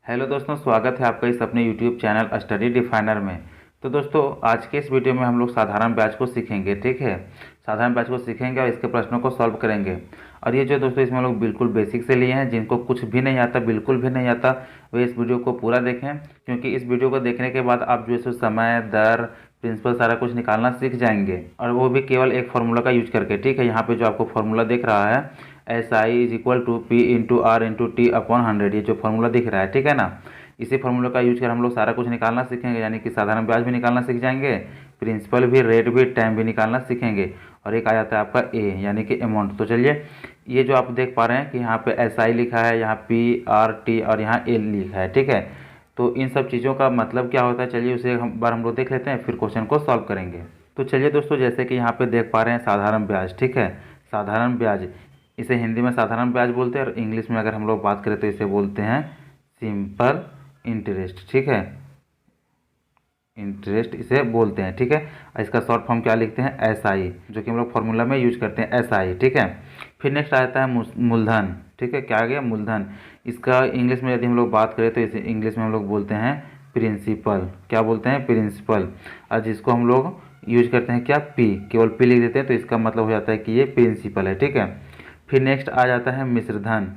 Hello दोस्तों, स्वागत है आपका इस अपने यूट्यूब चैनल स्टडी डिफाइनर में। तो दोस्तों, आज के इस वीडियो में हम लोग साधारण ब्याज को सीखेंगे। ठीक है, साधारण ब्याज को सीखेंगे और इसके प्रश्नों को सॉल्व करेंगे। और ये जो दोस्तों इसमें हम लोग बिल्कुल बेसिक से लिए हैं, जिनको कुछ भी नहीं आता, बिल्कुल भी नहीं आता, वे इस वीडियो को पूरा देखें, क्योंकि इस वीडियो को देखने के बाद आप जो है समय, दर, प्रिंसिपल सारा कुछ निकालना सीख जाएंगे, और वो भी केवल एक फार्मूला का यूज करके। ठीक है, यहाँ पे जो आपको फार्मूला दिख रहा है SI is equal to P into R into T upon 100, ये जो फार्मूला दिख रहा है, ठीक है ना, इसी फार्मूला का यूज कर हम लोग सारा कुछ निकालना सीखेंगे। यानी कि साधारण ब्याज भी निकालना सीख जाएंगे, प्रिंसिपल भी, रेट भी, टाइम भी निकालना सीखेंगे। और एक आ जाता है आपका ए यानी कि अमाउंट। तो चलिए, ये जो आप देख पा रहे हैं कि यहाँ पे SI लिखा है, यहाँ PRT और यहाँ A लिखा है। ठीक है, तो इन सब चीज़ों का मतलब क्या होता है, चलिए उसे हम लोग देख लेते हैं, फिर क्वेश्चन को सॉल्व करेंगे। तो चलिए दोस्तों, जैसे कि यहाँ पे देख पा रहे हैं साधारण ब्याज। ठीक है, साधारण ब्याज, इसे हिंदी में साधारण ब्याज बोलते हैं, और इंग्लिश में अगर हम लोग बात करें तो इसे बोलते हैं सिंपल इंटरेस्ट। ठीक है, इंटरेस्ट इसे बोलते हैं। ठीक है, इसका शॉर्ट फॉर्म क्या लिखते हैं, SI, जो कि हम लोग फॉर्मूला में यूज करते हैं, SI। ठीक है, फिर नेक्स्ट आता है मूलधन। ठीक है, क्या आ गया, मूलधन। इसका इंग्लिश में यदि हम लोग बात करें तो इसे इंग्लिश में हम लोग बोलते हैं प्रिंसिपल। क्या बोलते हैं, प्रिंसिपल। और जिसको हम लोग यूज करते हैं क्या, P, केवल P लिख देते हैं, तो इसका मतलब हो जाता है कि ये प्रिंसिपल है। ठीक है, फिर नेक्स्ट आ जाता है मिश्रधन।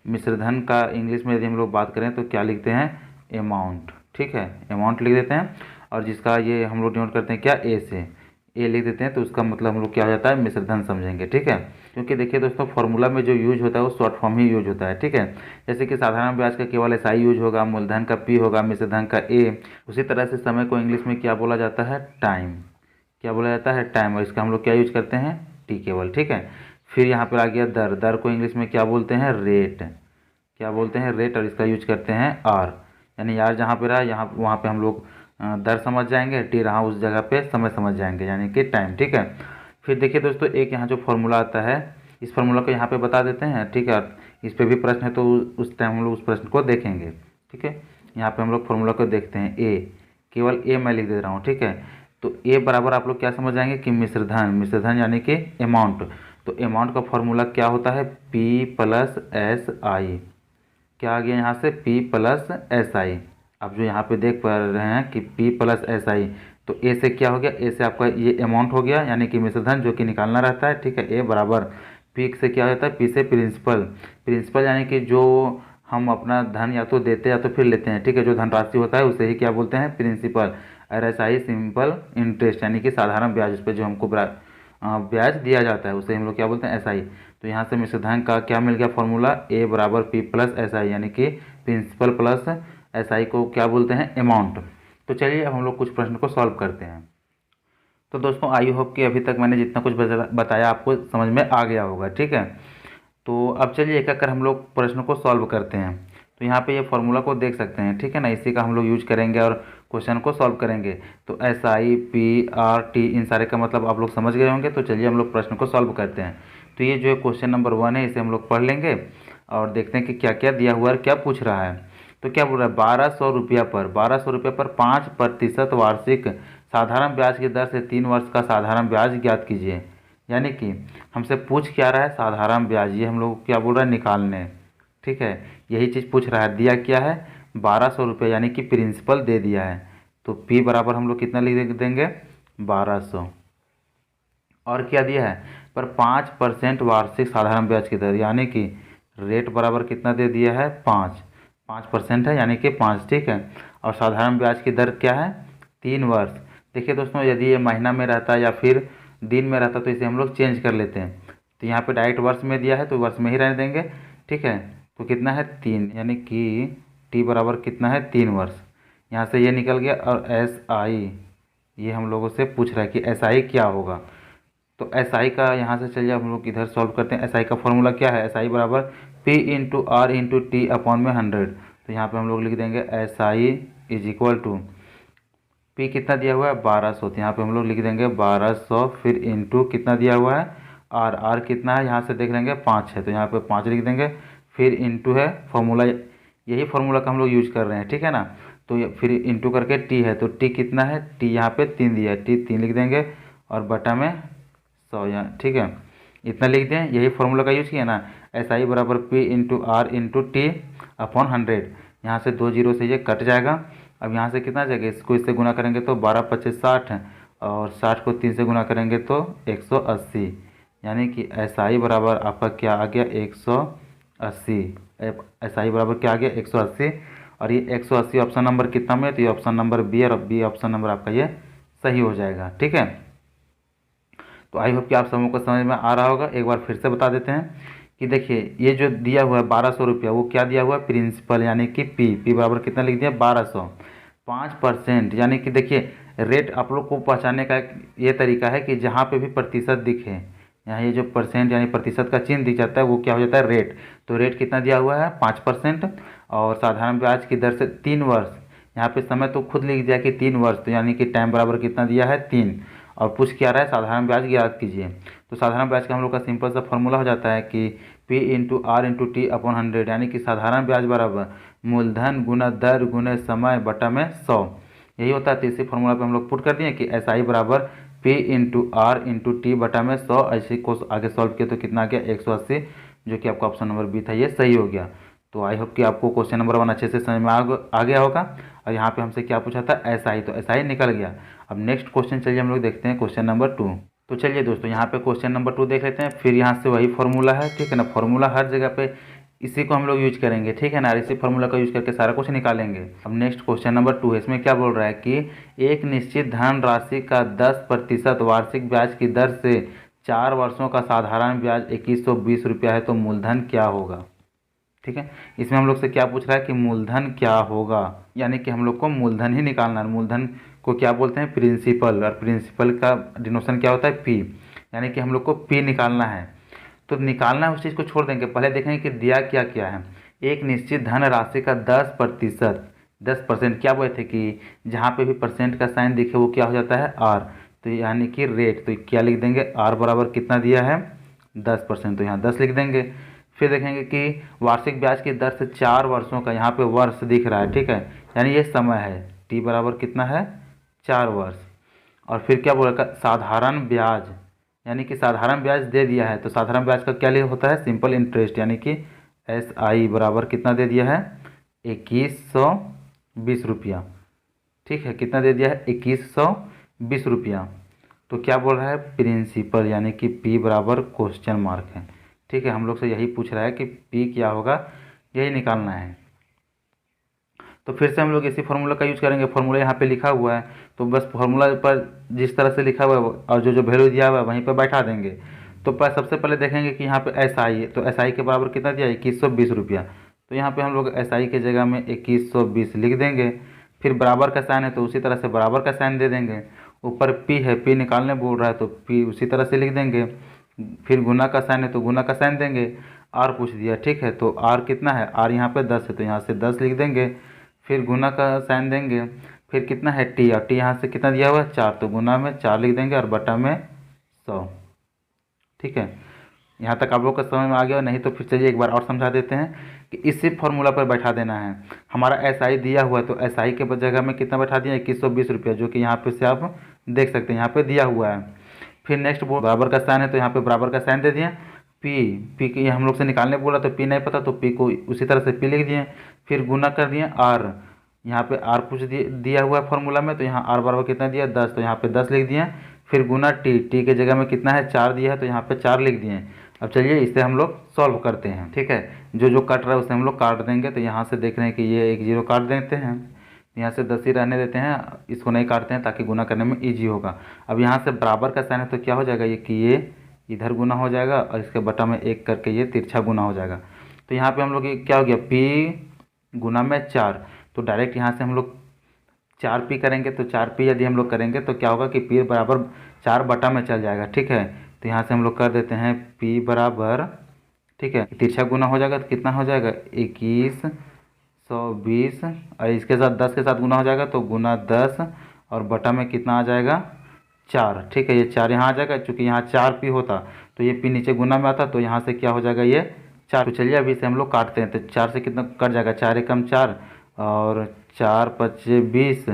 मिश्रधन का इंग्लिश में यदि हम लोग बात करें तो क्या लिखते हैं, अमाउंट। ठीक है, अमाउंट लिख देते हैं, और जिसका ये हम लोग डिनोट करते हैं क्या, ए से, ए लिख देते हैं, तो उसका मतलब हम लोग क्या हो जाता है, मिश्रधन समझेंगे। ठीक है, क्योंकि देखिए दोस्तों, फॉर्मूला में जो यूज होता है वो शॉर्ट फॉर्म ही यूज होता है। ठीक है, जैसे कि साधारण ब्याज का केवल SI यूज होगा, मूलधन का P होगा, मिश्रधन का A। उसी तरह से समय को इंग्लिश में क्या बोला जाता है, टाइम। क्या बोला जाता है, टाइम, और इसका हम लोग क्या यूज करते हैं, टी केवल। ठीक है, फिर यहाँ पर आ गया दर। दर को इंग्लिश में क्या बोलते हैं, रेट। क्या बोलते हैं, रेट, और इसका यूज करते हैं आर। यानी यार जहाँ पे रहा, यहाँ वहाँ पे हम लोग दर समझ जाएंगे, टी रहा उस जगह पे समय समझ जाएंगे, यानी कि टाइम। ठीक है, फिर देखिए दोस्तों, एक यहाँ जो फार्मूला आता है, इस फार्मूला को यहाँ पे बता देते हैं। ठीक है, इस पे भी प्रश्न है तो उस टाइम हम लोग उस प्रश्न को देखेंगे। ठीक है, यहाँ पे हम लोग फार्मूला को देखते हैं, ए, केवल ए मैं लिख दे रहा हूँ। ठीक है, तो ए बराबर आप लोग क्या समझ जाएंगे कि मिश्रधन। मिश्रधन यानी कि अमाउंट। तो अमाउंट का फॉर्मूला क्या होता है, P प्लस SI। क्या आ गया यहाँ से, P प्लस SI। आप जो यहाँ पे देख पा रहे हैं कि P प्लस SI, तो ए से क्या हो गया, ए से आपका ये अमाउंट हो गया, यानी कि मिश्रधन जो कि निकालना रहता है। ठीक है, ए बराबर P से क्या होता है, P से प्रिंसिपल। प्रिंसिपल यानी कि जो हम अपना धन या तो देते हैं या तो फिर लेते हैं। ठीक है, जो धनराशि होता है उसे ही क्या बोलते हैं, प्रिंसिपल। और SI सिंपल इंटरेस्ट, यानी कि साधारण ब्याज, उस पर जो हमको ब्याज दिया जाता है उसे हम लोग क्या बोलते हैं, SI। तो यहाँ से मिश्रधन का क्या मिल गया फॉर्मूला, ए बराबर P प्लस SI, यानी कि प्रिंसिपल प्लस SI को क्या बोलते हैं, अमाउंट। तो चलिए अब हम लोग कुछ प्रश्न को सॉल्व करते हैं। तो दोस्तों, आई होप कि अभी तक मैंने जितना कुछ बताया आपको समझ में आ गया होगा। ठीक है, तो अब चलिए एक एक कर हम लोग प्रश्न को सॉल्व करते हैं। तो यहाँ पे ये फार्मूला को देख सकते हैं। ठीक है ना, इसी का हम लोग यूज करेंगे और क्वेश्चन को सॉल्व करेंगे। तो SI PRT इन सारे का मतलब आप लोग समझ गए होंगे। तो चलिए हम लोग प्रश्न को सॉल्व करते हैं। तो ये जो है क्वेश्चन नंबर 1 है, इसे हम लोग पढ़ लेंगे और देखते हैं कि क्या क्या दिया हुआ है, क्या पूछ रहा है। तो क्या बोल रहा है, 1200 रुपया पर 5% वार्षिक साधारण ब्याज की दर से 3 वर्ष का साधारण ब्याज ज्ञात कीजिए। यानी कि हमसे पूछ क्या रहा है, साधारण ब्याज, ये हम लोग क्या बोल रहा है, निकालने। ठीक है, यही चीज़ पूछ रहा है। दिया क्या है, 1200 रुपये, यानी कि प्रिंसिपल दे दिया है। तो P बराबर हम लोग कितना लिख देंगे, 1200। और क्या दिया है, पर 5% वार्षिक साधारण ब्याज की दर, यानी कि रेट बराबर कितना दे दिया है, 5% है, यानी कि 5। ठीक है, और साधारण ब्याज की दर क्या है, 3 वर्ष। देखिए दोस्तों, यदि ये महीना में रहता या फिर दिन में रहता तो इसे हम लोग चेंज कर लेते हैं। तो यहाँ पे डायरेक्ट वर्ष में दिया है तो वर्ष में ही रहने देंगे। ठीक है, तो कितना है, 3, यानी कि T बराबर कितना है, 3 वर्ष। यहाँ से ये निकल गया। और SI, ये हम लोगों से पूछ रहा है कि SI क्या होगा। तो SI का यहाँ से चलिए हम लोग इधर सॉल्व करते हैं। SI का फॉर्मूला क्या है, SI बराबर P into R into T upon में 100। तो यहाँ पे हम लोग लिख देंगे SI is equal to, P कितना दिया हुआ है, 1200, तो यहाँ पे हम लोग लिख देंगे 1200, फिर इंटू कितना दिया हुआ है, R कितना है, यहाँ से देख लेंगे 5 है, तो यहाँ पे 5 लिख देंगे, फिर इंटू है फॉर्मूला, यही फार्मूला का हम लोग यूज कर रहे हैं। ठीक है ना, तो फिर इंटू करके T है, तो T कितना है, T यहाँ पे 3 दिया है, T 3 लिख देंगे, और बटा में 100 यहाँ। ठीक है, इतना लिख दें, यही फार्मूला का यूज़ किया ना। SI बराबर P into R into T upon 100। यहाँ से 2 जीरो से ये कट जाएगा। अब यहाँ से कितना जाएगा, इसको इससे गुना करेंगे तो 12 पच्चीस 60 और 60 को 3 से गुना करेंगे तो 180, यानी कि SI बराबर आपका क्या आ गया 180। SI बराबर क्या आ गया 180। और ये 180 ऑप्शन नंबर कितना में, तो ये ऑप्शन नंबर बी, और बी ऑप्शन नंबर आपका ये सही हो जाएगा। ठीक है, तो आई होप कि आप सबों को समझ में आ रहा होगा। एक बार फिर से बता देते हैं कि देखिए ये जो दिया हुआ है 1200 रुपया, वो क्या दिया हुआ है प्रिंसिपल, यानी कि पी बराबर कितना लिख दिया 1200, 5%। यानी कि देखिए रेट आप लोग को पहचानने का ये तरीका है कि जहाँ पे भी प्रतिशत दिखे, यहाँ ये जो परसेंट यानी प्रतिशत का चिन्ह दिख जाता है वो क्या हो जाता है रेट। तो रेट कितना दिया हुआ है 5%, और साधारण ब्याज की दर से 3 वर्ष, यहाँ पे समय तो खुद लिख दिया कि 3 वर्ष, तो यानी कि टाइम बराबर कितना दिया है 3, और पूछ क्या रहा है साधारण ब्याज ज्ञात कीजिए। तो साधारण ब्याज का हम लोग का सिंपल सा फॉर्मूला हो जाता है कि P into R into T upon 100, यानी कि साधारण ब्याज बराबर मूलधन गुना दर गुने समय बटा में 100, यही होता है। तो इसी फॉर्मूला पे हम लोग पुट कर दिए कि SI बराबर P into R into T बटा में 100। ऐसे को आगे सॉल्व किया तो कितना आ गया 180, जो कि आपका ऑप्शन नंबर बी था, ये सही हो गया। तो आई होप कि आपको क्वेश्चन नंबर 1 अच्छे से समझ में आ गया होगा। और यहाँ पे हमसे क्या पूछा था SI, तो SI निकल गया। अब नेक्स्ट क्वेश्चन चलिए हम लोग देखते हैं क्वेश्चन नंबर 2। तो चलिए दोस्तों यहाँ पे क्वेश्चन नंबर 2 देख लेते हैं। फिर यहाँ से वही फॉर्मूला है, ठीक है ना, फॉर्मूला हर जगह पे इसी को हम लोग यूज करेंगे, ठीक है ना, इसी फॉर्मूला का यूज करके सारा कुछ निकालेंगे। अब नेक्स्ट क्वेश्चन नंबर 2 है, इसमें क्या बोल रहा है कि एक निश्चित धन राशि का 10% वार्षिक ब्याज की दर से 4 वर्षों का साधारण ब्याज 2120 रुपया है, तो मूलधन क्या होगा। ठीक है, इसमें हम लोग से क्या पूछ रहा है कि मूलधन क्या होगा, यानी कि हम लोग को मूलधन ही निकालना है। मूलधन को क्या बोलते हैं प्रिंसिपल, और प्रिंसिपल का डिनोशन क्या होता है पी, यानी कि हम लोग को पी निकालना है। तो निकालना है उस चीज़ को छोड़ देंगे, पहले देखेंगे कि दिया क्या क्या है। एक निश्चित धन राशि का 10% क्या बोले थे कि जहाँ पे भी परसेंट का साइन दिखे वो क्या हो जाता है आर, तो यानी कि रेट, तो क्या लिख देंगे आर बराबर कितना दिया है 10%, तो यहाँ 10 लिख देंगे। फिर देखेंगे कि वार्षिक ब्याज की दर से 4 वर्षों का, यहाँ पे वर्ष दिख रहा है, ठीक है, यानी ये समय है, टी बराबर कितना है 4 वर्ष। और फिर क्या बोला साधारण ब्याज, यानी कि साधारण ब्याज दे दिया है, तो साधारण ब्याज का क्या होता है सिंपल इंटरेस्ट, यानी कि SI बराबर कितना दे दिया है 2120 रुपया। ठीक है, कितना दे दिया है 2120 रुपया। तो क्या बोल रहा है प्रिंसिपल, यानी कि P बराबर क्वेश्चन मार्क है। ठीक है, हम लोग से यही पूछ रहा है कि P क्या होगा, यही निकालना है। तो फिर से हम लोग इसी फार्मूला का यूज करेंगे। फार्मूला यहाँ पे लिखा हुआ है, तो बस फार्मूला पर जिस तरह से लिखा हुआ है और जो जो वैल्यू दिया हुआ है वहीं पर बैठा देंगे। तो सबसे पहले देखेंगे कि यहाँ पे SI है, तो SI के बराबर कितना दिया है 2120 रुपया, तो यहाँ पे हम लोग SI के जगह में 2120 लिख देंगे। फिर बराबर का साइन है तो उसी तरह से बराबर का साइन दे देंगे। ऊपर P है, P निकालने बोल रहा है तो P उसी तरह से लिख देंगे। फिर गुना का साइन है तो गुना का साइन देंगे। R पूछ दिया, ठीक है, तो R कितना है, R यहाँ पे 10 है तो यहाँ से 10 लिख देंगे। फिर गुना का साइन देंगे। फिर कितना है T, और T यहाँ से कितना दिया हुआ है 4, तो गुना में 4 लिख देंगे और बटा में 100। ठीक है, यहाँ तक आप लोग का समझ में आ गया, नहीं तो फिर चलिए एक बार और समझा देते हैं कि इसी फॉर्मूला पर बैठा देना है। हमारा SI दिया हुआ है तो SI के जगह में कितना बैठा दिया 2120 रुपया, जो कि यहाँ पे से आप देख सकते हैं यहाँ पे दिया हुआ है। फिर नेक्स्ट बराबर का साइन है तो यहाँ पे बराबर का साइन दे दिए। P के हम लोग से निकालने बोला तो P नहीं पता तो P को उसी तरह से P लिख दिए। फिर गुना कर दिए R, यहाँ पे R पूछ दिया हुआ है फॉर्मूला में, तो यहाँ R बराबर कितना दिया 10, तो यहाँ पे 10 लिख दिए। फिर गुना T के जगह में कितना है 4 दिया है तो यहाँ पे 4 लिख दिए। अब चलिए इसे हम लोग सॉल्व करते हैं। ठीक है, जो जो कट रहा है उसे हम लोग काट देंगे। तो यहाँ से देख रहे हैं कि ये एक जीरो काट देते हैं, यहाँ से 10 ही रहने देते हैं, इसको नहीं काटते हैं ताकि गुना करने में ईजी होगा। अब यहाँ से बराबर का साइन है तो क्या हो जाएगा ये कि ये इधर गुना हो जाएगा और इसके बटा में 1 करके ये तिरछा गुना हो जाएगा। तो यहाँ पे हम लोग क्या हो गया P गुना में 4, तो डायरेक्ट यहाँ से हम लोग 4P करेंगे। तो 4P यदि हम लोग करेंगे तो क्या होगा कि P बराबर 4 बटा में चल जाएगा। ठीक है, तो यहाँ से हम लोग कर देते हैं P बराबर, ठीक है, तिरछा गुना हो जाएगा तो कितना हो जाएगा 2120, और इसके साथ 10 के साथ गुना हो जाएगा तो गुना 10 और बटा में कितना आ जाएगा 4। ठीक है, ये 4 यहाँ आ जाएगा, चूँकि यहाँ 4P होता तो ये P नीचे गुना में आता, तो यहाँ से क्या हो जाएगा ये 4। तो चलिए अभी से हम लोग काटते हैं। तो 4 से कितना कट जाएगा, 4 एकम 4 और 4 पच्चे 20,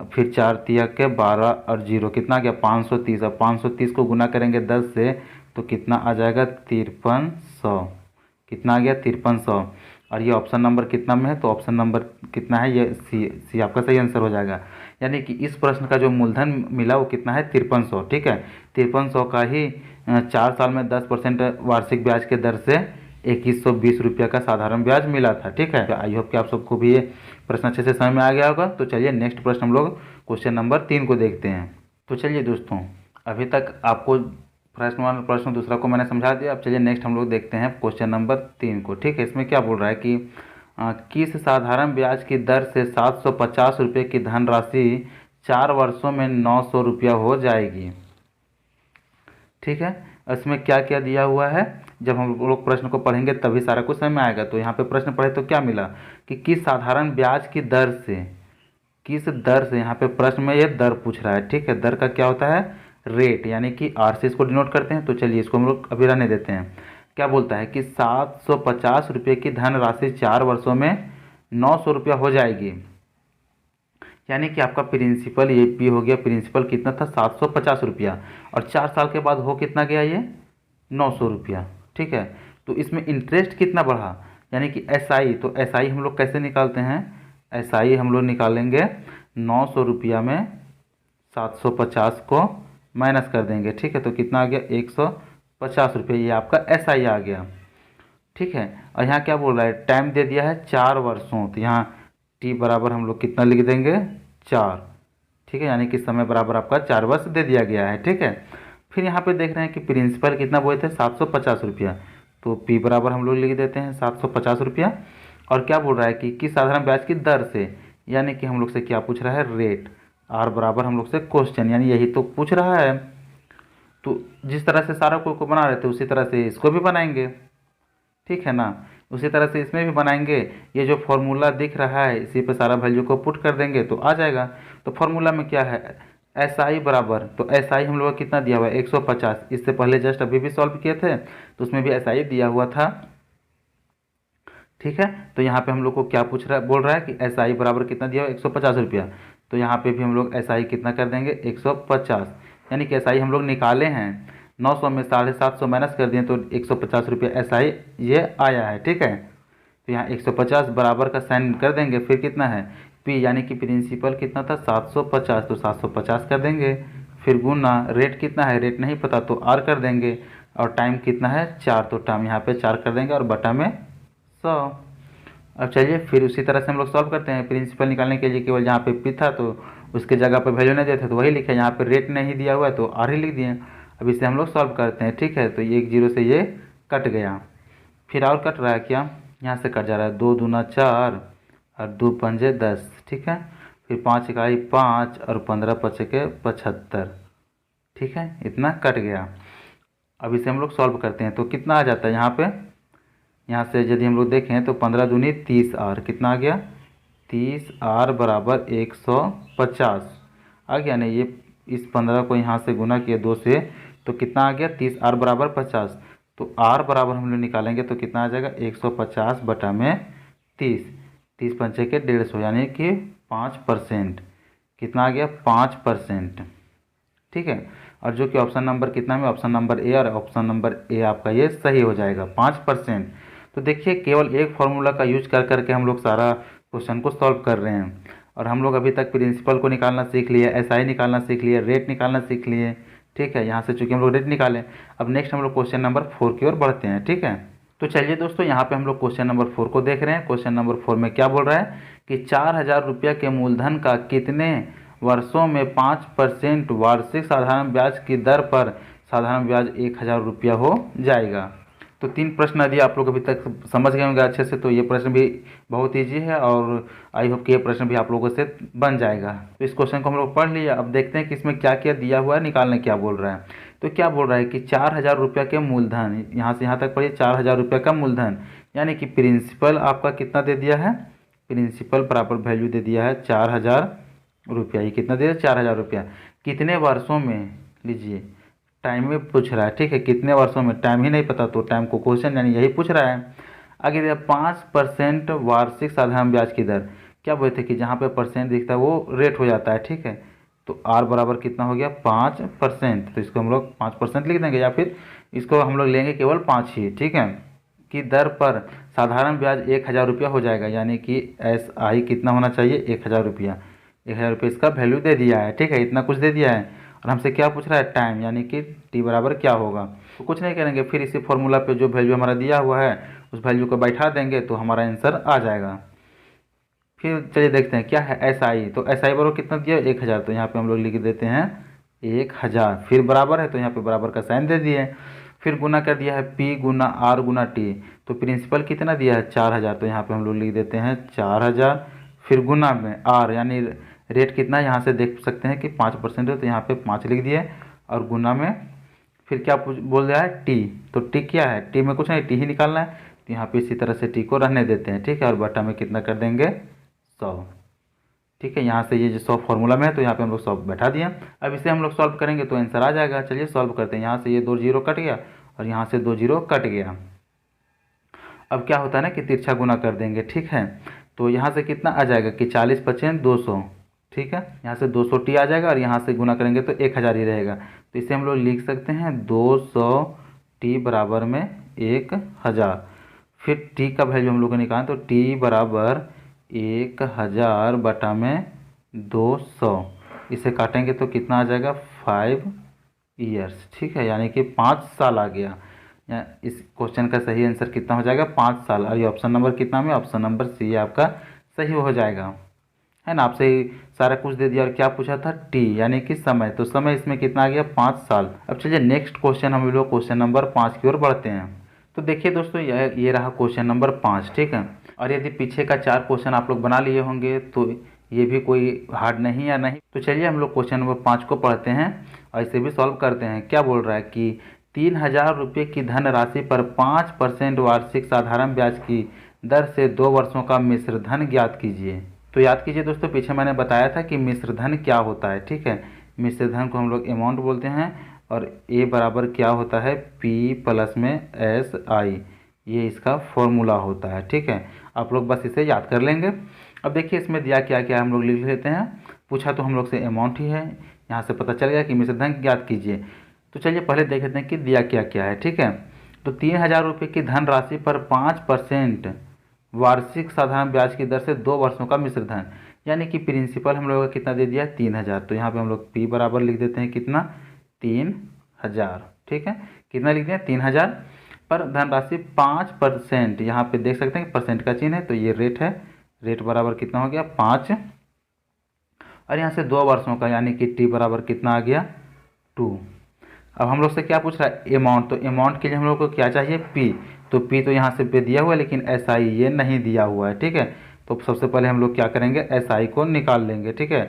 फिर 4 तिया के 12 और 0 कितना आ गया 530, और 530 को गुना करेंगे 10 से तो कितना आ जाएगा 5300, कितना आ गया 5300। और ये ऑप्शन नंबर कितना में है, तो ऑप्शन नंबर कितना है, ये सी आपका सही आंसर हो जाएगा। यानी कि इस प्रश्न का जो मूलधन मिला वो कितना है, 5300। ठीक है, 5300 का ही 4 साल में 10% वार्षिक ब्याज के दर से 2120 रुपये का साधारण ब्याज मिला था। ठीक है, आई होप कि आप सबको भी ये प्रश्न अच्छे से समझ में आ गया होगा। तो चलिए नेक्स्ट प्रश्न हम लोग क्वेश्चन नंबर 3 को देखते हैं। तो चलिए दोस्तों, अभी तक आपको प्रश्न दूसरा को मैंने समझा दिया। अब चलिए नेक्स्ट हम लोग देखते हैं क्वेश्चन नंबर 3 को। ठीक है, इसमें क्या बोल रहा है कि किस साधारण ब्याज की दर से 750 रुपये की धनराशि 4 वर्षों में 900 रुपया हो जाएगी। ठीक है, इसमें क्या क्या दिया हुआ है, जब हम लोग प्रश्न को पढ़ेंगे तभी सारा कुछ समझ में आएगा। तो यहाँ पे प्रश्न पढ़े तो क्या मिला कि किस साधारण ब्याज की दर से, किस दर से, यहाँ पे प्रश्न में ये दर पूछ रहा है। ठीक है, दर का क्या होता है, रेट, यानी कि आर से इसको डिनोट करते हैं। तो चलिए इसको हम लोग अभी रहने देते हैं। क्या बोलता है कि 750 रुपये की धनराशि 4 वर्षों में 900 रुपया हो जाएगी। यानी कि आपका प्रिंसिपल, ये पी हो गया, प्रिंसिपल कितना था, 750 रुपया, और 4 साल के बाद हो कितना गया, ये 900 रुपया। ठीक है, तो इसमें इंटरेस्ट कितना बढ़ा, यानी कि एसआई। तो एसआई हम लोग कैसे निकालते हैं, एसआई हम लोग निकालेंगे 900 रुपया में 750 को माइनस कर देंगे। ठीक है, तो कितना आ गया, 150 रुपये, ये आपका एसआई आ गया। ठीक है, और यहाँ क्या बोल रहा है, टाइम दे दिया है 4 वर्षों, तो यहाँ टी बराबर हम लोग कितना लिख देंगे, 4। ठीक है, यानी कि समय बराबर आपका 4 वर्ष दे दिया गया है। ठीक है, फिर यहाँ पे देख रहे हैं कि प्रिंसिपल कितना बोले थे, 750 रुपया, तो पी बराबर हम लोग लिख देते हैं 750 रुपया। और क्या बोल रहा है कि किस साधारण ब्याज की दर से, यानी कि हम लोग से क्या पूछ रहा है, रेट। आर बराबर हम लोग से क्वेश्चन, यानी यही तो पूछ रहा है। तो जिस तरह से सारा को बना रहे थे उसी तरह से इसको भी बनाएंगे। ठीक है ना, उसी तरह से इसमें भी बनाएंगे। ये जो फॉर्मूला दिख रहा है इसी पे सारा वैल्यू को पुट कर देंगे तो आ जाएगा। तो फॉर्मूला में क्या है, एस आई बराबर, तो एस आई हम लोग का कितना दिया हुआ है, 150। इससे पहले जस्ट अभी भी सॉल्व किए थे तो उसमें भी एस आई दिया हुआ था। ठीक है, तो यहाँ पे हम लोग को क्या पूछ रहा है, बोल रहा है कि एस आई बराबर कितना दिया हुआ है, 150 रुपया। तो यहाँ पे भी हम लोग एस आई कितना कर देंगे, 150, यानी कि एस आई हम लोग निकाले हैं 900 में 750 माइनस कर दिए तो 150 रुपये एस आई ये आया है। ठीक है, तो यहाँ 150 बराबर का साइन कर देंगे, फिर कितना है पी, यानी कि प्रिंसिपल कितना था 750, तो 750 कर देंगे, फिर गुना रेट कितना है, रेट नहीं पता तो आर कर देंगे, और टाइम कितना है 4, तो टाइम यहाँ पे 4 कर देंगे और बटा में 100। अब चलिए फिर उसी तरह से हम लोग सॉल्व करते हैं। प्रिंसिपल निकालने के लिए केवल जहाँ पे पी था तो उसके जगह पे वैल्यू नहीं देते तो वही लिखे, यहाँ पे रेट नहीं दिया हुआ है तो आर ही लिख दिए। अब इसे हम लोग सॉल्व करते हैं। ठीक है, तो ये 1 0 से ये कट गया, फिर और कट रहा है क्या, यहाँ से कट जा रहा है, 2 दूना 4 और 2 पंजे 10। ठीक है, फिर 5 इकाई 5 और 15 पचके 75। ठीक है, इतना कट गया। अब इसे हम लोग सॉल्व करते हैं तो कितना आ जाता है, यहाँ से यदि हम लोग देखें तो 15 दूनी 30 आर, कितना आ गया, 30 आर बराबर 150 आ गया नहीं। ये इस 15 को यहाँ से गुना किया 2 से तो कितना आ गया, 30 आर बराबर 50। तो आर बराबर हम लोग निकालेंगे तो कितना आ जाएगा, 150 बटा में 30, 30 पंचे के 150, यानी कि 5%। कितना आ गया, 5%। ठीक है, और जो कि ऑप्शन नंबर कितना में, ऑप्शन नंबर ए, और ऑप्शन नंबर ए आपका ये सही हो जाएगा, 5%। तो देखिए केवल एक फॉर्मूला का यूज कर करके हम लोग सारा क्वेश्चन को सॉल्व कर रहे हैं, और हम लोग अभी तक प्रिंसिपल को निकालना सीख लिए, एसआई निकालना सीख लिए, रेट निकालना सीख लिए। ठीक है, यहाँ से चूँकि हम लोग रेट निकालें, अब नेक्स्ट हम लोग क्वेश्चन नंबर 4 की ओर बढ़ते हैं। ठीक है, तो चलिए दोस्तों यहाँ पे हम लोग क्वेश्चन नंबर 4 को देख रहे हैं। क्वेश्चन नंबर 4 में क्या बोल रहा है कि 4000 रुपये के मूलधन का कितने वर्षों में 5% वार्षिक साधारण ब्याज की दर पर साधारण ब्याज 1000 रुपया हो जाएगा। तो 3 प्रश्न यदि आप लोग अभी तक समझ गए होंगे अच्छे से तो ये प्रश्न भी बहुत ईजी है, और आई होप कि ये प्रश्न भी आप लोगों से बन जाएगा। तो इस क्वेश्चन को हम लोग पढ़ लिया। अब देखते हैं कि इसमें क्या क्या दिया हुआ है, निकालने क्या बोल रहा है। तो क्या बोल रहा है कि 4000 रुपये के मूलधन, यहाँ से यहाँ तक पढ़िए, 4000 रुपये का मूलधन, यानी कि प्रिंसिपल आपका कितना दे दिया है, प्रिंसिपल बराबर वैल्यू दे दिया है 4000 रुपया। ये कितना दे दिया, 4000 रुपया, कितने वर्षों में, लीजिए टाइम में पूछ रहा है। ठीक है, कितने वर्षों में, टाइम ही नहीं पता तो टाइम को क्वेश्चन यानी यही पूछ रहा है। आगे दिया 5% वार्षिक साधारण ब्याज की दर। क्या बोलते थे कि जहाँ पे परसेंट दिखता है वो रेट हो जाता है। ठीक है, तो आर बराबर कितना हो गया, 5%। तो इसको हम लोग 5% लिख देंगे, या फिर इसको हम लोग लेंगे केवल 5 ही। ठीक है, की दर पर साधारण ब्याज 1000 रुपया हो जाएगा, यानी कि SI कितना होना चाहिए, 1000 रुपया। 1000 रुपये इसका वैल्यू दे दिया है, ठीक है, इतना कुछ दे दिया है। और हमसे क्या पूछ रहा है, टाइम, यानी कि T बराबर क्या होगा। तो कुछ नहीं करेंगे, फिर इसी फॉर्मूला पे जो वैल्यू हमारा दिया हुआ है उस वैल्यू को बैठा देंगे तो हमारा आंसर आ जाएगा। फिर चलिए देखते हैं क्या है SI। तो SI बराबर कितना दिया, 1000, तो यहाँ पे हम लोग लिख देते हैं 1000। फिर बराबर है तो यहाँ पे बराबर का साइन दे दिए। फिर गुना कर दिया है P गुना R गुना T, तो प्रिंसिपल कितना दिया है 4000, तो यहाँ पे हम लोग लिख देते हैं 4000। फिर गुना में R यानी रेट कितना है, यहाँ से देख सकते हैं कि 5% है तो यहाँ पे 5 लिख दिए। और गुना में फिर क्या बोल रहा है T, तो T क्या है, T में कुछ नहीं, T ही निकालना है, तो यहाँ पे इसी तरह से T को रहने देते हैं, ठीक है। और बटा में कितना कर देंगे 100, ठीक है। यहाँ से ये जो 100 फॉर्मूला में है तो यहाँ पे हम लोग 100 बैठा दिए। अब इसे हम लोग सॉल्व करेंगे तो आंसर आ जाएगा। चलिए सॉल्व करते हैं। यहाँ से ये 2 जीरो कट गया और यहाँ से 2 जीरो कट गया। अब क्या होता है ना कि तिरछा गुना कर देंगे, ठीक है। तो यहाँ से कितना आ जाएगा कि 40 पचें 200, ठीक है। यहाँ से 200T आ जाएगा और यहाँ से गुना करेंगे तो 1000 ही रहेगा। तो इसे हम लोग लिख सकते हैं 200T बराबर में 1000। फिर T का वैल्यू हम लोग को निकालें तो T बराबर 1000 बटा में 200। इसे काटेंगे तो कितना आ जाएगा 5 ईयर्स, ठीक है, यानी कि 5 साल आ गया। इस क्वेश्चन का सही आंसर कितना हो जाएगा 5 साल। और ये ऑप्शन नंबर कितना में, ऑप्शन नंबर सी आपका सही हो जाएगा, है ना। आपसे सारा कुछ दे दिया और क्या पूछा था T यानी कि समय, तो समय इसमें कितना आ गया 5 साल। अब चलिए नेक्स्ट क्वेश्चन हम लोग क्वेश्चन नंबर 5 की ओर बढ़ते हैं। तो देखिए दोस्तों ये रहा क्वेश्चन नंबर 5, ठीक है। और यदि पीछे का 4 क्वेश्चन आप लोग बना लिए होंगे तो ये भी कोई हार्ड नहीं या नहीं। तो चलिए हम लोग क्वेश्चन नंबर 5 को पढ़ते हैं और इसे भी सॉल्व करते हैं। क्या बोल रहा है कि 3000 रुपये की धनराशि पर 5% वार्षिक साधारण ब्याज की दर से 2 वर्षों का मिश्र धन ज्ञात कीजिए। तो याद कीजिए दोस्तों, पीछे मैंने बताया था कि मिश्र धन क्या होता है, ठीक है। मिश्र धन को हम लोग अमाउंट बोलते हैं और A बराबर क्या होता है P प्लस में SI, ये इसका फॉर्मूला होता है, ठीक है। आप लोग बस इसे याद कर लेंगे। अब देखिए इसमें दिया क्या क्या हम लोग लिख लेते हैं। पूछा तो हम लोग से अमाउंट ही है, यहाँ से पता चल गया कि मिश्र धन ज्ञात कीजिए। तो चलिए पहले देख लेते हैं कि दिया क्या क्या है, ठीक है। तो 3000 रुपये की धनराशि पर 5% वार्षिक साधारण ब्याज की दर से 2 वर्षों का मिश्र धन, यानी कि प्रिंसिपल हम लोगों का कितना दे दिया 3000, तो यहाँ पे हम लोग P बराबर लिख देते हैं कितना 3000, ठीक है। कितना लिख दिया 3000 पर धनराशि 5%, यहाँ पे देख सकते हैं कि परसेंट का चिन्ह है तो ये रेट है, रेट बराबर कितना हो गया 5। और यहाँ से 2 वर्षों का यानी कि T बराबर कितना आ गया 2। अब हम लोग से क्या पूछ रहा है अमाउंट, तो अमाउंट के लिए हम लोग को क्या चाहिए P, तो P तो यहाँ से पे दिया हुआ है लेकिन SI ये नहीं दिया हुआ है, ठीक है। तो सबसे पहले हम लोग क्या करेंगे SI को निकाल लेंगे, ठीक है।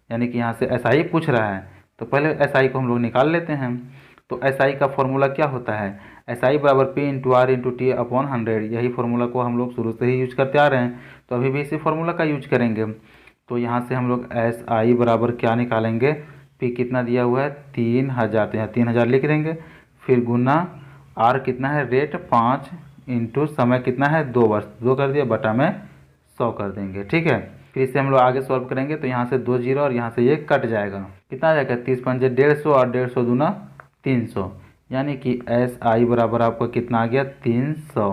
यानी कि यहाँ से SI पूछ रहा है तो पहले SI को हम लोग निकाल लेते हैं। तो SI का फॉर्मूला क्या होता है, SI बराबर P into R into T upon 100, यही फार्मूला को हम लोग शुरू से ही यूज करते आ रहे हैं, तो अभी भी इसी फार्मूला का यूज करेंगे। तो यहाँ से हम लोग SI बराबर क्या निकालेंगे, P कितना दिया हुआ है 3000, तो यहाँ 3000 लिख देंगे। फिर गुना R कितना है रेट 5 इंटू समय कितना है 2 वर्ष, 2 कर दिया बटा में 100 कर देंगे, ठीक है। फिर इसे हम लोग आगे सॉल्व करेंगे तो यहाँ से 2 जीरो और यहाँ से ये कट जाएगा, कितना आ जाएगा 30 पंजे 150 और 150 दूना 300, यानी कि SI बराबर आपको कितना आ गया 300,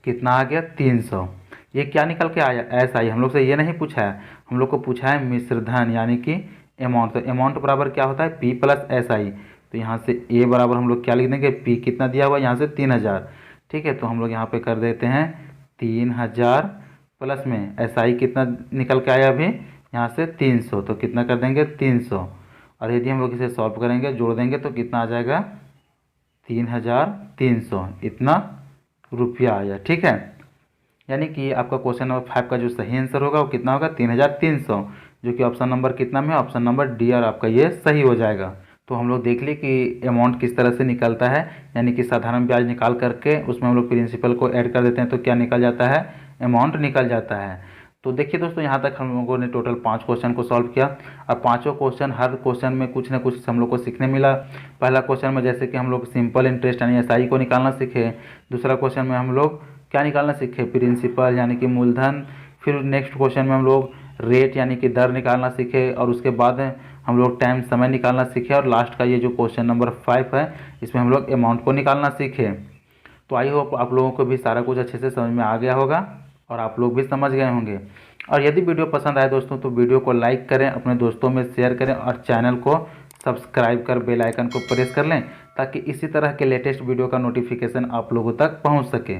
कितना आ गया 300। ये क्या निकल के आया SI, हम लोग से ये नहीं पूछा है, हम लोग को पूछा है मिश्र धन यानी कि अमाउंट। तो अमाउंट बराबर क्या होता है P प्लस SI, तो यहाँ से A बराबर हम लोग क्या लिख देंगे P कितना दिया हुआ है यहाँ से 3000, ठीक है। तो हम लोग यहाँ पे कर देते हैं 3000 प्लस में SI कितना निकल के आया अभी यहाँ से 300, तो कितना कर देंगे 300। और यदि हम लोग इसे सॉल्व करेंगे जोड़ देंगे तो कितना आ जाएगा 3300, इतना रुपया आया, ठीक है। यानी कि आपका क्वेश्चन नंबर 5 का जो सही आंसर होगा वो कितना होगा 3300, जो कि ऑप्शन नंबर कितना में, ऑप्शन नंबर डी और आपका ये सही हो जाएगा। तो हम लोग देख लिए कि अमाउंट किस तरह से निकलता है, यानी कि साधारण ब्याज निकाल करके उसमें हम लोग प्रिंसिपल को ऐड कर देते हैं तो क्या निकल जाता है अमाउंट निकल जाता है। तो देखिए दोस्तों यहाँ तक हम लोगों ने टोटल 5 क्वेश्चन को सॉल्व किया। अब पाँचों क्वेश्चन, हर क्वेश्चन में कुछ ना कुछ हम लोग को सीखने मिला। पहला क्वेश्चन में जैसे कि हम लोग सिंपल इंटरेस्ट यानी SI को निकालना सीखे। दूसरा क्वेश्चन में हम लोग क्या निकालना सीखे प्रिंसिपल यानी कि मूलधन। फिर नेक्स्ट क्वेश्चन में हम लोग रेट यानी कि दर निकालना सीखे और उसके बाद हम लोग टाइम समय निकालना सीखे। और लास्ट का ये जो क्वेश्चन नंबर 5 है इसमें हम लोग अमाउंट को निकालना सीखे। तो आई होप आप लोगों को भी सारा कुछ अच्छे से समझ में आ गया होगा और आप लोग भी समझ गए होंगे। और यदि वीडियो पसंद आए दोस्तों तो वीडियो को लाइक करें, अपने दोस्तों में शेयर करें और चैनल को सब्सक्राइब कर बेल आइकन को प्रेस कर लें ताकि इसी तरह के लेटेस्ट वीडियो का नोटिफिकेशन आप लोगों तक पहुंच सके।